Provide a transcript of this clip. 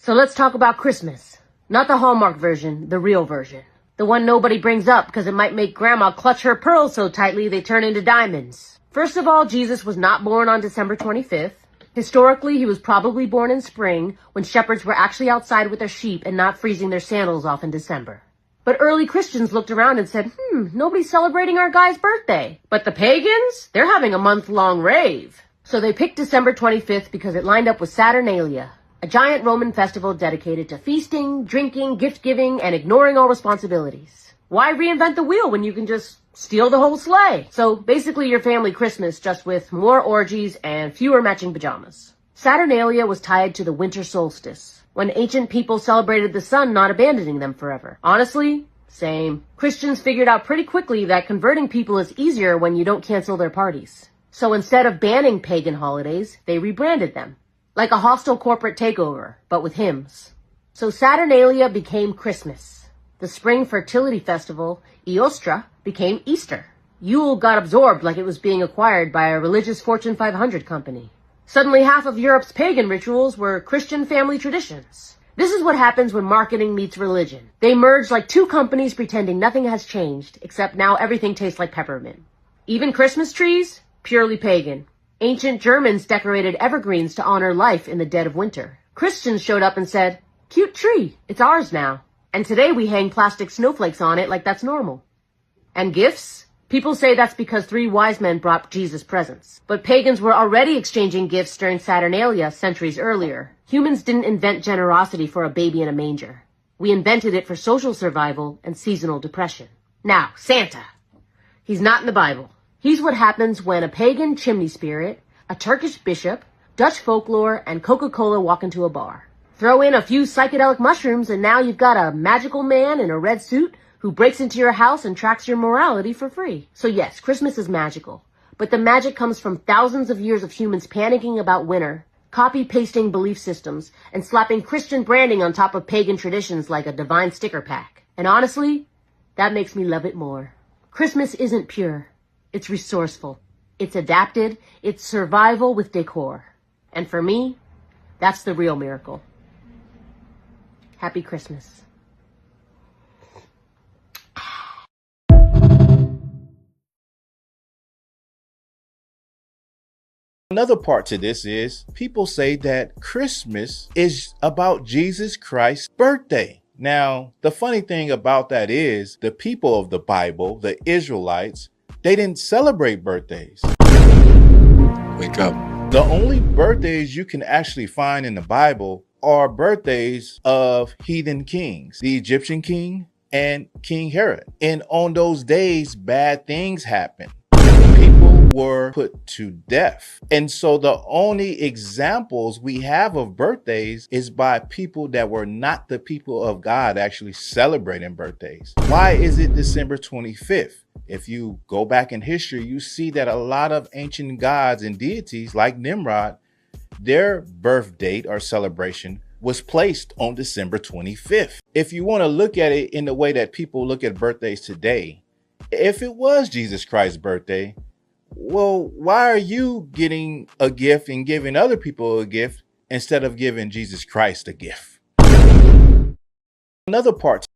So let's talk about Christmas. Not the Hallmark version, the real version. The one nobody brings up because it might make Grandma clutch her pearls so tightly they turn into diamonds. First of all, Jesus was not born on December 25th. Historically, he was probably born in spring when shepherds were actually outside with their sheep and not freezing their sandals off in December. But early Christians looked around and said, nobody's celebrating our guy's birthday. But the pagans, they're having a month-long rave. So they picked December 25th because it lined up with Saturnalia, a giant Roman festival dedicated to feasting, drinking, gift-giving, and ignoring all responsibilities. Why reinvent the wheel when you can just steal the whole sleigh? So basically your family Christmas, just with more orgies and fewer matching pajamas. Saturnalia was tied to the winter solstice, when ancient people celebrated the sun not abandoning them forever. Honestly, same. Christians figured out pretty quickly that converting people is easier when you don't cancel their parties. So instead of banning pagan holidays, they rebranded them. Like a hostile corporate takeover, but with hymns. So Saturnalia became Christmas. The spring fertility festival, Eostra, became Easter. Yule got absorbed like it was being acquired by a religious Fortune 500 company. Suddenly half of Europe's pagan rituals were Christian family traditions. This is what happens when marketing meets religion. They merge like two companies pretending nothing has changed, except now everything tastes like peppermint. Even Christmas trees? Purely pagan. Ancient Germans decorated evergreens to honor life in the dead of winter. Christians showed up and said, "Cute tree, it's ours now." And today we hang plastic snowflakes on it like that's normal. And gifts? People say that's because 3 wise men brought Jesus presents. But pagans were already exchanging gifts during Saturnalia centuries earlier. Humans didn't invent generosity for a baby in a manger. We invented it for social survival and seasonal depression. Now, Santa. He's not in the Bible. He's what happens when a pagan chimney spirit, a Turkish bishop, Dutch folklore, and Coca-Cola walk into a bar. Throw in a few psychedelic mushrooms and now you've got a magical man in a red suit who breaks into your house and tracks your morality for free. So yes, Christmas is magical. But the magic comes from thousands of years of humans panicking about winter, copy-pasting belief systems, and slapping Christian branding on top of pagan traditions like a divine sticker pack. And honestly, that makes me love it more. Christmas isn't pure. It's resourceful. It's adapted. It's survival with decor. And for me, that's the real miracle. Happy Christmas. Another part to this is people say that Christmas is about Jesus Christ's birthday. Now, the funny thing about that is the people of the Bible, the Israelites, they didn't celebrate birthdays. Wake up. The only birthdays you can actually find in the Bible are birthdays of heathen kings, the Egyptian king and King Herod. And on those days, bad things happened. People were put to death. And so the only examples we have of birthdays is by people that were not the people of God actually celebrating birthdays. Why is it December 25th? If you go back in history, you see that a lot of ancient gods and deities like Nimrod, their birth date or celebration was placed on December 25th. If you want to look at it in the way that people look at birthdays today, if it was Jesus Christ's birthday, well, why are you getting a gift and giving other people a gift instead of giving Jesus Christ a gift? Another part